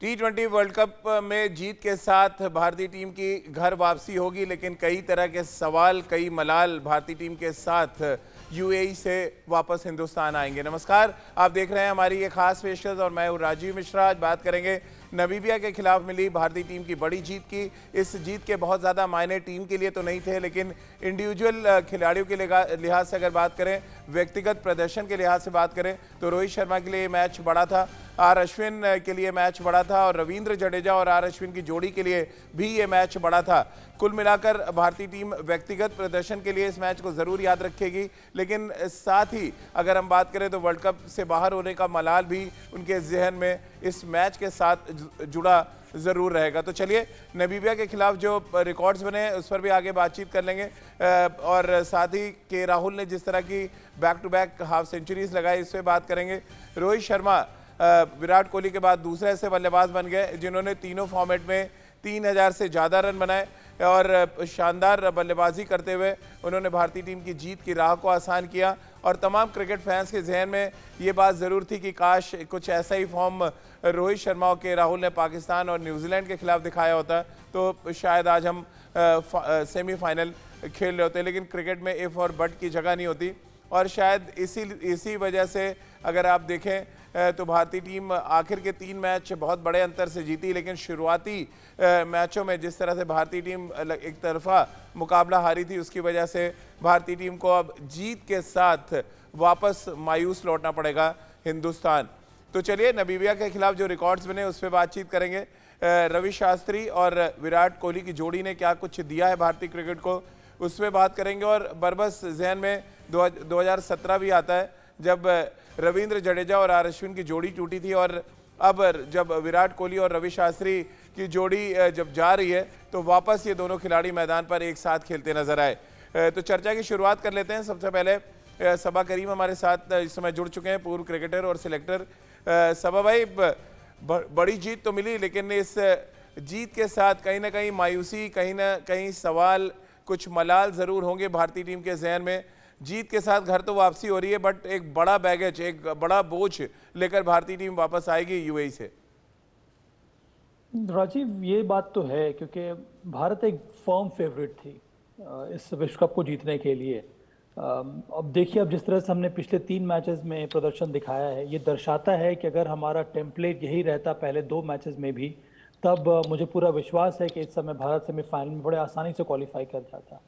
T20 world cup में जीत के साथ भारतीय टीम की घर वापसी होगी, लेकिन कई तरह के सवाल, कई मलाल भारतीय टीम के साथ यूएई से वापस हिंदुस्तान आएंगे। नमस्कार, आप देख रहे हैं हमारी ये खास पेशकश और मैं हूं राजीव मिश्रा। आज बात करेंगे नामीबिया के खिलाफ मिली भारतीय टीम की बड़ी जीत की। इस जीत के बहुत ज़्यादा मायने टीम के लिए तो नहीं थे, लेकिन इंडिविजुअल खिलाड़ियों के लिहाज से अगर बात करें, व्यक्तिगत प्रदर्शन के लिहाज से बात करें तो रोहित शर्मा के लिए ये मैच बड़ा था, आर अश्विन के लिए मैच बड़ा था और रवींद्र जडेजा और आर अश्विन की जोड़ी के लिए भी ये मैच बड़ा था। कुल मिलाकर भारतीय टीम व्यक्तिगत प्रदर्शन के लिए इस मैच को ज़रूर याद रखेगी, लेकिन साथ ही अगर हम बात करें तो वर्ल्ड कप से बाहर होने का मलाल भी उनके जहन में इस मैच के साथ जुड़ा ज़रूर रहेगा। तो चलिए, नामीबिया के खिलाफ जो रिकॉर्ड्स बने उस पर भी आगे बातचीत कर लेंगे और साथ ही के राहुल ने जिस तरह की back to back half centuries लगाई इस पर बात करेंगे। रोहित शर्मा विराट कोहली के बाद दूसरे ऐसे बल्लेबाज बन गए जिन्होंने तीनों फॉर्मेट में 3000 से ज़्यादा रन बनाए और शानदार बल्लेबाजी करते हुए उन्होंने भारतीय टीम की जीत की राह को आसान किया। और तमाम क्रिकेट फैंस के जहन में ये बात ज़रूर थी कि काश कुछ ऐसा ही फॉर्म रोहित शर्मा और के राहुल ने पाकिस्तान और न्यूजीलैंड के खिलाफ दिखाया होता तो शायद आज हम सेमीफाइनल खेल रहे होते, लेकिन क्रिकेट में इफ़ और बट की जगह नहीं होती। और शायद इसी वजह से अगर आप देखें तो भारतीय टीम आखिर के 3 मैच बहुत बड़े अंतर से जीती, लेकिन शुरुआती मैचों में जिस तरह से भारतीय टीम एक तरफा मुकाबला हारी थी, उसकी वजह से भारतीय टीम को अब जीत के साथ वापस मायूस लौटना पड़ेगा हिंदुस्तान। तो चलिए, नामीबिया के खिलाफ जो रिकॉर्ड्स बने उस पर बातचीत करेंगे। रवि शास्त्री और विराट कोहली की जोड़ी ने क्या कुछ दिया है भारतीय क्रिकेट को, उस पर बात करेंगे। और बरबस जहन में 2017 भी आता है जब रवींद्र जडेजा और आर अश्विन की जोड़ी टूटी थी, और अब जब विराट कोहली और रवि शास्त्री की जोड़ी जब जा रही है तो वापस ये दोनों खिलाड़ी मैदान पर एक साथ खेलते नजर आए। तो चर्चा की शुरुआत कर लेते हैं। सबसे पहले सबा करीम हमारे साथ इस समय जुड़ चुके हैं, पूर्व क्रिकेटर और सिलेक्टर। सबा भाई, बड़ी जीत तो मिली, लेकिन इस जीत के साथ कहीं ना कहीं मायूसी, कहीं ना कहीं सवाल, कुछ मलाल ज़रूर होंगे भारतीय टीम के जहन में। जीत के साथ घर तो वापसी हो रही है, बट एक बड़ा बैगेज, एक बड़ा बोझ लेकर भारतीय टीम वापस आएगी यूएई से। राजीव, ये बात तो है क्योंकि भारत एक फर्म फेवरेट थी इस विश्व कप को जीतने के लिए। अब देखिए, अब जिस तरह से हमने पिछले 3 मैचेस में प्रदर्शन दिखाया है, ये दर्शाता है कि अगर हमारा टेम्पलेट यही रहता पहले 2 मैचेस में भी, तब मुझे पूरा विश्वास है कि इस समय भारत सेमीफाइनल में बड़े आसानी से क्वालिफाई कर जाता।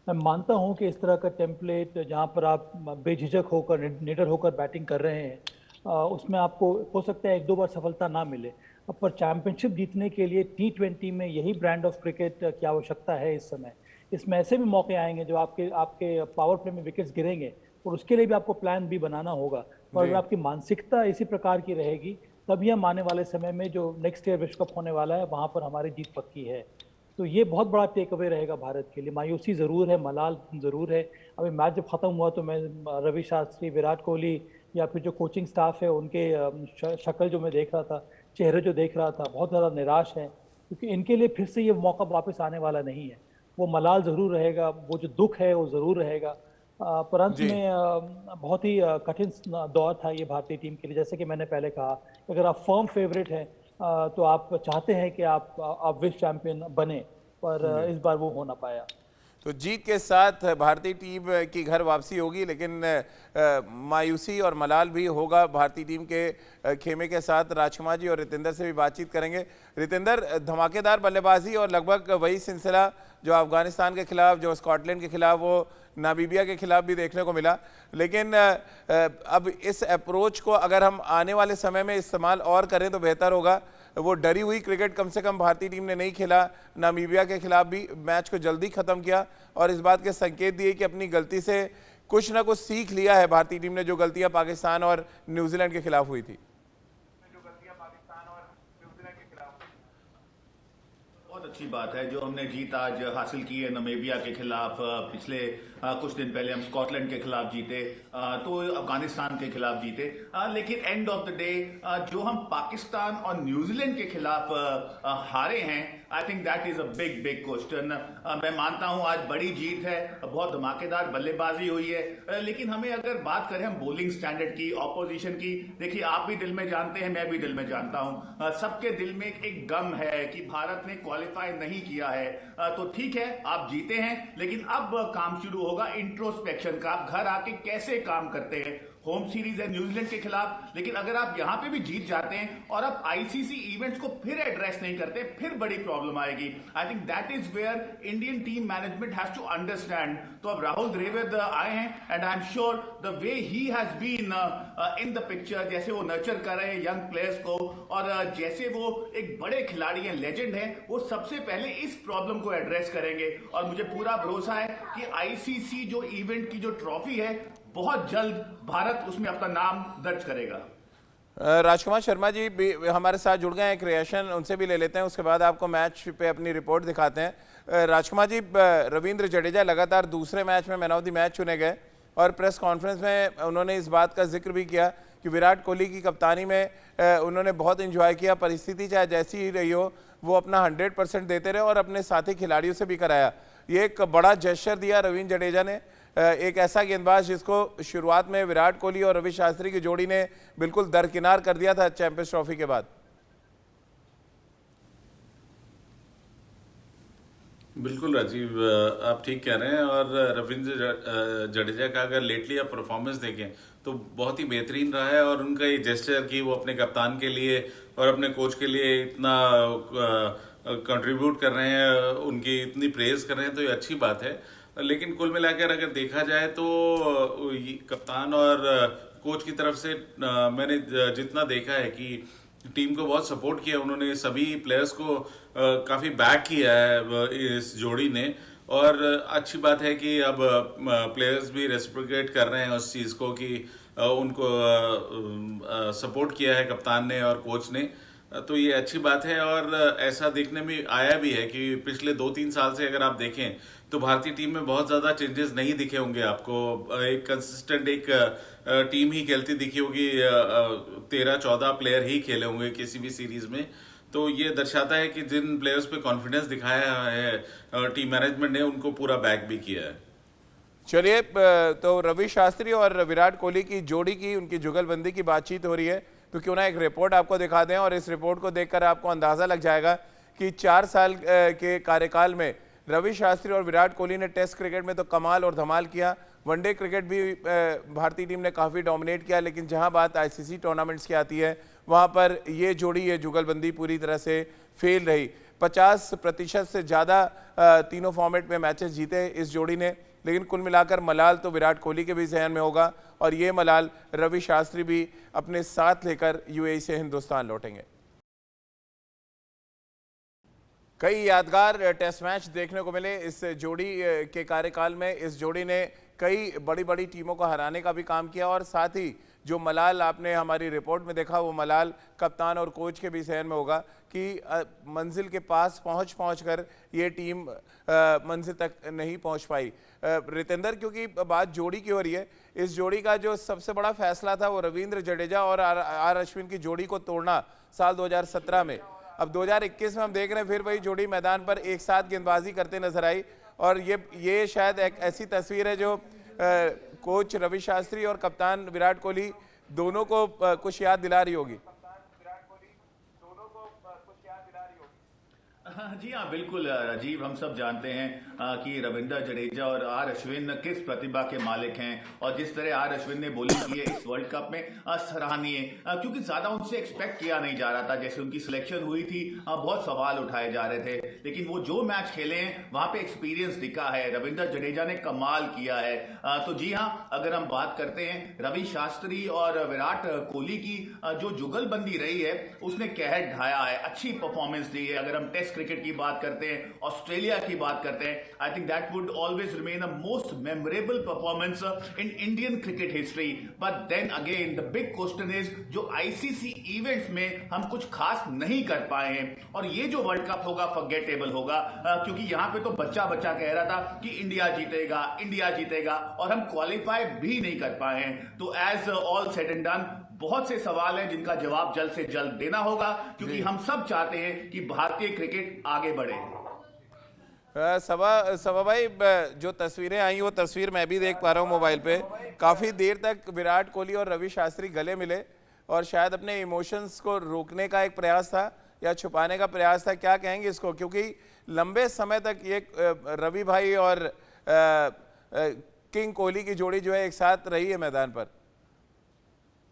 मैं मानता हूं कि इस तरह का टेम्पलेट जहां पर आप बेझिझक होकर, निडर होकर बैटिंग कर रहे हैं, उसमें आपको हो सकता है 1-2 बार सफलता ना मिले। पर चैंपियनशिप जीतने के लिए T20 में यही ब्रांड ऑफ क्रिकेट की आवश्यकता है इस समय। इसमें ऐसे भी मौके आएंगे जो आपके आपके पावर प्ले में विकेट्स गिरेंगे और उसके लिए भी आपको प्लान भी बनाना होगा। और अगर आपकी मानसिकता इसी प्रकार की रहेगी, तभी हम आने वाले समय में जो नेक्स्ट ईयर विश्व कप होने वाला है वहाँ पर हमारी जीत पक्की है। तो ये बहुत बड़ा टेक अवे रहेगा भारत के लिए। मायूसी ज़रूर है, मलाल ज़रूर है। अभी मैच जब ख़त्म हुआ तो मैं रवि शास्त्री, विराट कोहली या फिर जो कोचिंग स्टाफ है उनके शक्ल जो मैं देख रहा था, चेहरे जो देख रहा था, बहुत ज़्यादा निराश है, क्योंकि इनके लिए फिर से ये मौका वापस आने वाला नहीं है। वो मलाल ज़रूर रहेगा, वो जो दुख है वो ज़रूर रहेगा। पर अंत में बहुत ही कठिन दौर था ये भारतीय टीम के लिए। जैसे कि मैंने पहले कहा, अगर आप फर्म फेवरेट हैं तो आप चाहते हैं कि आप विश्व चैंपियन बने, पर इस बार वो हो ना पाया। तो जीत के साथ भारतीय टीम की घर वापसी होगी, लेकिन मायूसी और मलाल भी होगा भारतीय टीम के खेमे के साथ। राजकुमार जी और रितेंद्र से भी बातचीत करेंगे। रितेंद्र, धमाकेदार बल्लेबाजी और लगभग वही सिलसिला जो अफगानिस्तान के खिलाफ, जो स्कॉटलैंड के खिलाफ, वो नामीबिया के खिलाफ भी देखने को मिला। लेकिन अब इस अप्रोच को अगर हम आने वाले समय में इस्तेमाल और करें तो बेहतर होगा। वो डरी हुई क्रिकेट कम से कम भारतीय टीम ने नहीं खेला। नामीबिया के खिलाफ भी मैच को जल्दी खत्म किया और इस बात के संकेत दिए कि अपनी गलती से कुछ ना कुछ सीख लिया है भारतीय टीम ने, जो गलतियां पाकिस्तान और न्यूजीलैंड के खिलाफ हुई थी। बहुत अच्छी बात है जो हमने जीत आज हासिल की है नामीबिया के खिलाफ। पिछले कुछ दिन पहले हम स्कॉटलैंड के खिलाफ जीते, तो अफगानिस्तान के खिलाफ जीते, लेकिन एंड ऑफ द डे जो हम पाकिस्तान और न्यूजीलैंड के खिलाफ हारे हैं, I think that is a big big question. मैं मानता हूं आज बड़ी जीत है, बहुत धमाकेदार बल्लेबाजी हुई है, लेकिन हमें अगर बात करें हम बॉलिंग स्टैंडर्ड की, ऑपोजिशन की, देखिए आप भी दिल में जानते हैं, मैं भी दिल में जानता हूं, सबके दिल में एक गम है कि भारत ने क्वालिफाई नहीं किया है। तो ठीक है, आप जीते हैं, लेकिन अब काम शुरू होगा इंट्रोस्पेक्शन का, आप घर आके कैसे काम करते हैं। होम सीरीज है न्यूजीलैंड के खिलाफ, लेकिन अगर आप यहां पे भी जीत जाते हैं और आप आईसीसी इवेंट्स को फिर एड्रेस नहीं करते, फिर बड़ी प्रॉब्लम आएगी। I think that is where Indian team management has to understand. तो अब राहुल द्रविड़ आए हैं and I am sure the way he has been in the picture, जैसे वो नर्चर कर रहे हैं यंग प्लेयर्स को, और जैसे वो एक बड़े खिलाड़ी हैं, लेजेंड हैं, वो सबसे पहले इस प्रॉब्लम को एड्रेस करेंगे। और मुझे पूरा भरोसा है कि आईसीसी जो इवेंट की जो ट्रॉफी है, बहुत जल्द भारत उसमें अपना नाम दर्ज करेगा। राजकुमार शर्मा जी भी हमारे साथ जुड़ गए हैं, एक रिएक्शन उनसे भी ले लेते हैं, उसके बाद आपको मैच पे अपनी रिपोर्ट दिखाते हैं। राजकुमार जी, रविंद्र जडेजा लगातार दूसरे मैच में मैन ऑफ द मैच चुने गए और प्रेस कॉन्फ्रेंस में उन्होंने इस बात का जिक्र भी किया कि विराट कोहली की कप्तानी में उन्होंने बहुत एंजॉय किया, परिस्थिति चाहे जैसी ही रही हो वो अपना 100% देते रहे और अपने साथी खिलाड़ियों से भी कराया। ये एक बड़ा जेस्चर दिया रविंद्र जडेजा ने, एक ऐसा गेंदबाज जिसको शुरुआत में विराट कोहली और रवि शास्त्री की जोड़ी ने बिल्कुल दरकिनार कर दिया था चैंपियंस ट्रॉफी के बाद। बिल्कुल राजीव, आप ठीक कह रहे हैं। और रविंद्र जडेजा का अगर लेटली आप परफॉर्मेंस देखें तो बहुत ही बेहतरीन रहा है, और उनका ये जेस्चर कि वो अपने कप्तान के लिए और अपने कोच के लिए इतना कंट्रीब्यूट कर रहे हैं, उनकी इतनी प्रेज कर रहे हैं, तो ये अच्छी बात है। लेकिन कुल मिलाकर अगर देखा जाए तो कप्तान और कोच की तरफ से मैंने जितना देखा है कि टीम को बहुत सपोर्ट किया उन्होंने, सभी प्लेयर्स को काफ़ी बैक किया है इस जोड़ी ने। और अच्छी बात है कि अब प्लेयर्स भी रेसिप्रोकेट कर रहे हैं उस चीज़ को कि उनको सपोर्ट किया है कप्तान ने और कोच ने, तो ये अच्छी बात है। और ऐसा देखने में आया भी है कि पिछले 2-3 साल से अगर आप देखें तो भारतीय टीम में बहुत ज़्यादा चेंजेस नहीं दिखे होंगे आपको, एक कंसिस्टेंट एक टीम ही खेलती दिखी होगी, 13-14 प्लेयर ही खेले होंगे किसी भी सीरीज में। तो ये दर्शाता है कि जिन प्लेयर्स पे कॉन्फिडेंस दिखाया है टीम मैनेजमेंट ने, उनको पूरा बैक भी किया है। चलिए, तो रवि शास्त्री और विराट कोहली की जोड़ी की, उनकी जुगलबंदी की बातचीत हो रही है, तो क्यों ना एक रिपोर्ट आपको दिखा दें और इस रिपोर्ट को देखकर आपको अंदाजा लग जाएगा कि 4 साल के कार्यकाल में रवि शास्त्री और विराट कोहली ने टेस्ट क्रिकेट में तो कमाल और धमाल किया, वनडे क्रिकेट भी भारतीय टीम ने काफ़ी डोमिनेट किया, लेकिन जहां बात आईसीसी टूर्नामेंट्स की आती है वहां पर ये जोड़ी, ये जुगलबंदी पूरी तरह से फेल रही। 50% से ज़्यादा तीनों फॉर्मेट में मैचेस जीते इस जोड़ी ने, लेकिन कुल मिलाकर मलाल तो विराट कोहली के भी जहन में होगा, और ये मलाल रवि शास्त्री भी अपने साथ लेकर यूएई से हिंदुस्तान लौटेंगे। कई यादगार टेस्ट मैच देखने को मिले इस जोड़ी के कार्यकाल में। इस जोड़ी ने कई बड़ी बड़ी टीमों को हराने का भी काम किया, और साथ ही जो मलाल आपने हमारी रिपोर्ट में देखा, वो मलाल कप्तान और कोच के भी जहन में होगा कि मंजिल के पास पहुंच कर ये टीम मंजिल तक नहीं पहुंच पाई। रितेंद्र, क्योंकि बात जोड़ी की हो रही है, इस जोड़ी का जो सबसे बड़ा फैसला था वो रविंद्र जडेजा और आर अश्विन की जोड़ी को तोड़ना साल 2017 में। अब 2021 में हम देख रहे हैं फिर वही जोड़ी मैदान पर एक साथ गेंदबाजी करते नजर आई, और ये शायद एक ऐसी तस्वीर है जो कोच रवि शास्त्री और कप्तान विराट कोहली दोनों को कुछ याद दिला रही होगी। जी हाँ, बिल्कुल राजीव, हम सब जानते हैं कि रविंद्र जडेजा और आर अश्विन किस प्रतिभा के मालिक हैं, और जिस तरह आर अश्विन ने बॉलिंग की है इस वर्ल्ड कप में सराहनीय, क्योंकि ज्यादा उनसे एक्सपेक्ट किया नहीं जा रहा था। जैसे उनकी सिलेक्शन हुई थी बहुत सवाल उठाए जा रहे थे, लेकिन वो जो मैच खेले हैं वहां पे एक्सपीरियंस दिखा है, रविंद्र जडेजा ने कमाल किया है। तो जी हाँ, अगर हम बात करते हैं रवि शास्त्री और विराट कोहली की जो जुगलबंदी रही है उसने कहर ढाया है, अच्छी परफॉर्मेंस दी है। अगर हम टेस्ट क्रिकेट की बात करते हैं, ऑस्ट्रेलिया की बात करते हैं, I think that would always remain a most memorable performance in Indian cricket history. But then again the big question is, जो आईसीसी इवेंट्स में हम कुछ खास नहीं कर पाए हैं, और ये जो वर्ल्ड कप होगा फॉरगेटेबल होगा, क्योंकि यहां पे तो बच्चा कह रहा था कि इंडिया जीतेगा, और हम क्वालिफाई भी नहीं कर पाए हैं। तो as all said and done, बहुत से सवाल हैं जिनका जवाब जल्द से जल्द देना होगा, क्योंकि हम सब चाहते हैं कि भारतीय क्रिकेट आगे बढ़े। सभा भाई, जो तस्वीरें आई वो तस्वीर मैं भी देख पा रहा हूँ मोबाइल पे। काफी देर तक विराट कोहली और रवि शास्त्री गले मिले और शायद अपने इमोशंस को रोकने का एक प्रयास था या छुपाने का प्रयास था, क्या कहेंगे इसको? क्योंकि लंबे समय तक ये रवि भाई और किंग कोहली की जोड़ी जो है एक साथ रही है मैदान पर।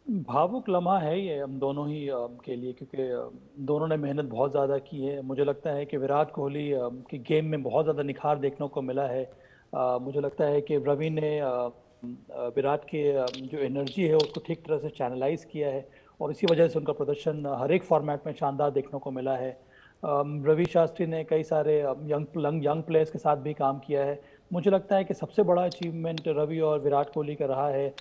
भावुक लम्हा है ये हम दोनों ही के लिए, क्योंकि दोनों ने मेहनत बहुत ज़्यादा की है। मुझे लगता है कि विराट कोहली की गेम में बहुत ज़्यादा निखार देखने को मिला है। मुझे लगता है कि रवि ने विराट के जो एनर्जी है उसको ठीक तरह से चैनलाइज किया है और इसी वजह से उनका प्रदर्शन हर एक फॉर्मेट में शानदार देखने को मिला है। रवि शास्त्री ने कई सारे यंग प्लेयर्स के साथ भी काम किया है। मुझे लगता है कि सबसे बड़ा अचीवमेंट रवि और विराट कोहली का रहा है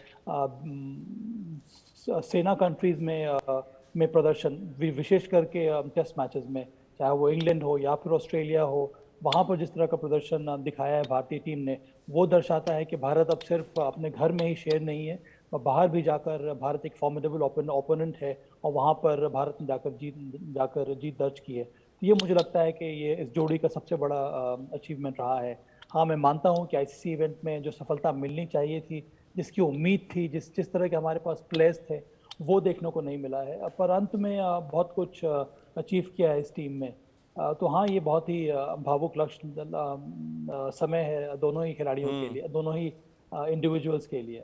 सेना कंट्रीज में प्रदर्शन, विशेष करके टेस्ट मैचेस में, चाहे वो इंग्लैंड हो या फिर ऑस्ट्रेलिया हो, वहाँ पर जिस तरह का प्रदर्शन दिखाया है भारतीय टीम ने, वो दर्शाता है कि भारत अब सिर्फ अपने घर में ही शेर नहीं है, बाहर भी जाकर भारत एक फॉर्मिडेबल ओपोनेंट है और वहाँ पर भारत ने जाकर जीत दर्ज की है। तो ये मुझे लगता है कि ये इस जोड़ी का सबसे बड़ा अचीवमेंट रहा है। हाँ, मैं मानता हूँ कि आईसीसी इवेंट में जो सफलता मिलनी चाहिए थी, जिसकी उम्मीद थी, जिस तरह के हमारे पास प्लेयर्स थे, वो देखने को नहीं मिला है। पर अंत में बहुत कुछ अचीव किया है इस टीम में। तो हाँ, ये बहुत ही भावुक समय है दोनों ही खिलाड़ियों के लिए, दोनों ही इंडिविजुअल्स के लिए।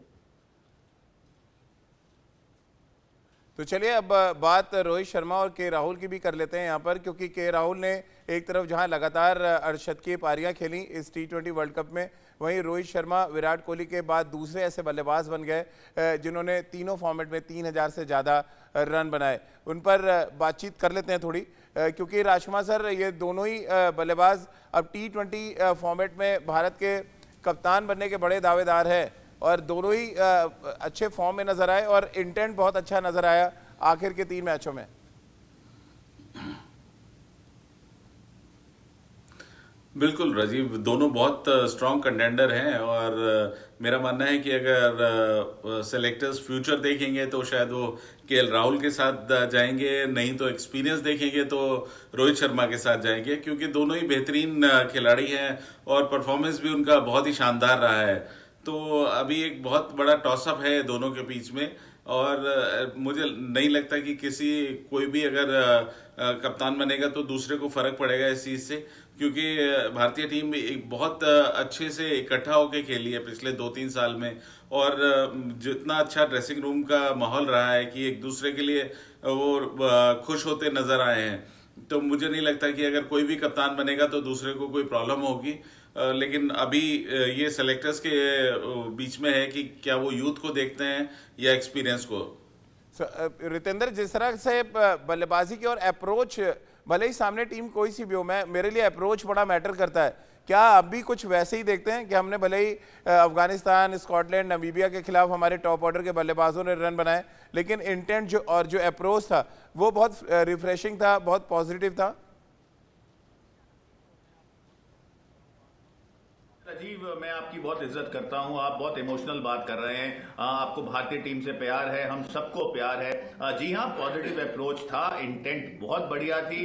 तो चलिए अब बात रोहित शर्मा और के राहुल की भी कर लेते हैं यहाँ पर, क्योंकि के राहुल ने एक तरफ जहाँ लगातार अर्धशतकीय पारियां खेली इस T20 वर्ल्ड कप में, वहीं रोहित शर्मा विराट कोहली के बाद दूसरे ऐसे बल्लेबाज बन गए जिन्होंने तीनों फॉर्मेट में 3000 से ज़्यादा रन बनाए। उन पर बातचीत कर लेते हैं थोड़ी, क्योंकि राजकुमार सर, ये दोनों ही बल्लेबाज अब T20 फॉर्मेट में भारत के कप्तान बनने के बड़े दावेदार हैं और दोनों ही अच्छे फॉर्म में नजर आए और इंटेंट बहुत अच्छा नजर आया आखिर के 3 मैचों में। बिल्कुल राजीव, दोनों बहुत स्ट्रॉन्ग कंटेंडर हैं और मेरा मानना है कि अगर सेलेक्टर्स फ्यूचर देखेंगे तो शायद वो केएल राहुल के साथ जाएंगे, नहीं तो एक्सपीरियंस देखेंगे तो रोहित शर्मा के साथ जाएंगे, क्योंकि दोनों ही बेहतरीन खिलाड़ी हैं और परफॉर्मेंस भी उनका बहुत ही शानदार रहा है। तो अभी एक बहुत बड़ा टॉसअप है दोनों के बीच में और मुझे नहीं लगता कि कोई भी अगर कप्तान बनेगा तो दूसरे को फर्क पड़ेगा इस चीज़ से, क्योंकि भारतीय टीम एक बहुत अच्छे से इकट्ठा होकर खेली है पिछले 2-3 साल में और जितना अच्छा ड्रेसिंग रूम का माहौल रहा है कि एक दूसरे के लिए वो खुश होते नजर आए हैं। तो मुझे नहीं लगता कि अगर कोई भी कप्तान बनेगा तो दूसरे को कोई प्रॉब्लम होगी। लेकिन अभी ये सेलेक्टर्स के बीच में है कि क्या वो यूथ को देखते हैं या एक्सपीरियंस को। रितेंद्र, जिस तरह से बल्लेबाजी की और अप्रोच, भले ही सामने टीम कोई सी भी हो, मेरे लिए अप्रोच बड़ा मैटर करता है। क्या आप भी कुछ वैसे ही देखते हैं कि हमने भले ही अफगानिस्तान, स्कॉटलैंड, नामीबिया के खिलाफ हमारे टॉप ऑर्डर के बल्लेबाजों ने रन बनाए, लेकिन इंटेंट जो अप्रोच था वो बहुत रिफ्रेशिंग था, बहुत पॉजिटिव था? राजीव, मैं आपकी बहुत इज्जत करता हूं, आप बहुत इमोशनल बात कर रहे हैं, आपको भारतीय टीम से प्यार है, हम सबको प्यार है। जी हाँ, पॉजिटिव अप्रोच था, इंटेंट बहुत बढ़िया थी,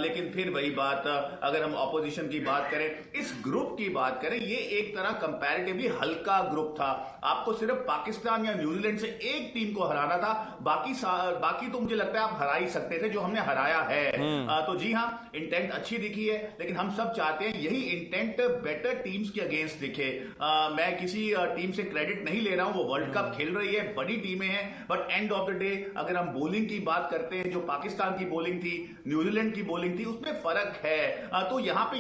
लेकिन फिर वही बात, अगर हम ऑपोजिशन की बात करें, इस ग्रुप की बात करें, ये एक तरह कंपैरेटिवली हल्का ग्रुप था। आपको सिर्फ पाकिस्तान या न्यूजीलैंड से एक टीम को हराना था, बाकी तो मुझे लगता है आप हरा ही सकते थे, जो हमने हराया है। तो जी हाँ, इंटेंट अच्छी दिखी है, लेकिन हम सब चाहते हैं यही इंटेंट बेटर टीम्स के अगेंस्ट दिखे। मैं किसी टीम से क्रेडिट नहीं ले रहा हूं, वो वर्ल्ड कप खेल रही है, बड़ी टीमें हैं, but end of the day अगर हम बॉलिंग की बात करते हैं, जो पाकिस्तान की बॉलिंग थी, न्यूजीलैंड की बॉलिंग थी, उसमें फर्क है। तो यहां पे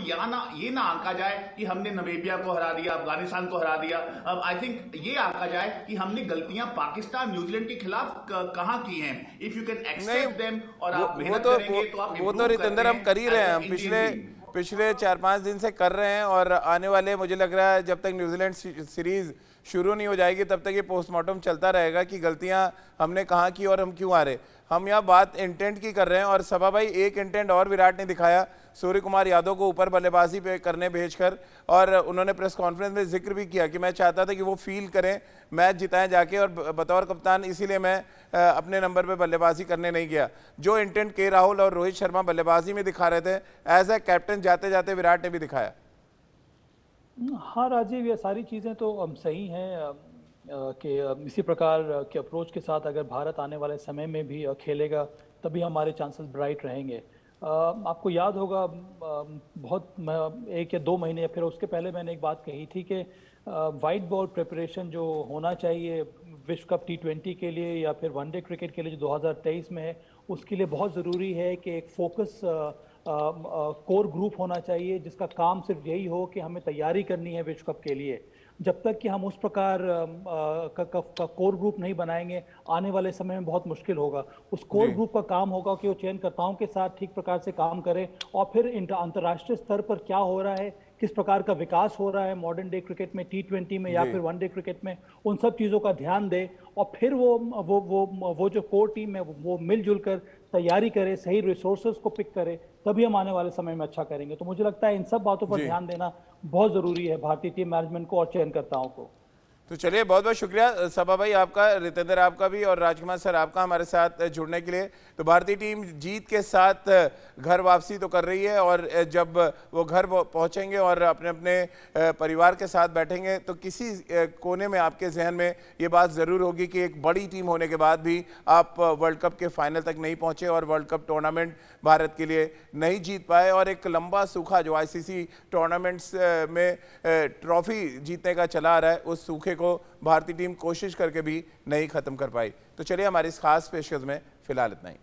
ये ना आंका जाए कि हमने नामीबिया को हरा दिया, अफगानिस्तान को हरा दिया। अब आई थिंक ये आंका जाए कि हमने गलतियां पाकिस्तान, न्यूजीलैंड के खिलाफ कहां की हैं। If you can accept them और आप मेहनत करेंगे तो आप वो तो रितेंद्र हम कर ही रहे हैं, हम पिछले 4-5 दिन से कर रहे हैं और आने वाले, मुझे लग रहा है जब तक न्यूजीलैंड सीरीज शुरू नहीं हो जाएगी तब तक ये पोस्टमार्टम चलता रहेगा कि गलतियां हमने कहाँ की और हम क्यों हारे। हम यहाँ बात इंटेंट की कर रहे हैं और सभा भाई, एक इंटेंट और विराट ने दिखाया सूर्य कुमार यादव को ऊपर बल्लेबाजी पे करने भेजकर, और उन्होंने प्रेस कॉन्फ्रेंस में जिक्र भी किया कि मैं चाहता था कि वो फील करें, मैच जिताएं जाके, और बतौर कप्तान इसीलिए मैं अपने नंबर पे बल्लेबाजी करने नहीं गया। जो इंटेंट के राहुल और रोहित शर्मा बल्लेबाजी में दिखा रहे थे, एज ए कैप्टन जाते जाते विराट ने भी दिखाया। हाँ राजीव, ये सारी चीज़ें तो सही हैं कि इसी प्रकार के अप्रोच के साथ अगर भारत आने वाले समय में भी खेलेगा तभी हमारे चांसेस ब्राइट रहेंगे। आपको याद होगा बहुत 1 या 2 महीने या फिर उसके पहले मैंने एक बात कही थी कि वाइट बॉल प्रिपरेशन जो होना चाहिए विश्व कप T20 के लिए या फिर वनडे क्रिकेट के लिए जो 2023 में है, उसके लिए बहुत ज़रूरी है कि एक फोकस कोर ग्रुप होना चाहिए जिसका काम सिर्फ यही हो कि हमें तैयारी करनी है विश्व कप के लिए। जब तक कि हम उस प्रकार का कोर ग्रुप नहीं बनाएंगे, आने वाले समय में बहुत मुश्किल होगा। उस कोर ग्रुप का काम होगा कि वो चयनकर्ताओं के साथ ठीक प्रकार से काम करें और फिर अंतर्राष्ट्रीय स्तर पर क्या हो रहा है, किस प्रकार का विकास हो रहा है मॉडर्न डे क्रिकेट में, T20 में या फिर वनडे क्रिकेट में, उन सब चीज़ों का ध्यान दे और फिर वो जो कोर टीम है वो मिलजुल कर तैयारी करे, सही रिसोर्सेज को पिक करे, तभी हम आने वाले समय में अच्छा करेंगे। तो मुझे लगता है इन सब बातों पर ध्यान देना बहुत ज़रूरी है भारतीय टीम मैनेजमेंट को और चयनकर्ताओं को। तो चलिए, बहुत बहुत शुक्रिया सबा भाई आपका, रितेंद्र आपका भी और राजकुमार सर आपका हमारे साथ जुड़ने के लिए। तो भारतीय टीम जीत के साथ घर वापसी तो कर रही है और जब वो घर पहुंचेंगे और अपने अपने परिवार के साथ बैठेंगे तो किसी कोने में आपके जहन में ये बात ज़रूर होगी कि एक बड़ी टीम होने के बाद भी आप वर्ल्ड कप के फाइनल तक नहीं पहुंचे और वर्ल्ड कप टूर्नामेंट भारत के लिए नहीं जीत पाए और एक लंबा सूखा जो ICC टूर्नामेंट्स में ट्रॉफी जीतने का चला आ रहा है, उस सूखे को भारतीय टीम कोशिश करके भी नहीं खत्म कर पाई। तो चलिए, हमारी इस खास पेशकश में फिलहाल इतना ही।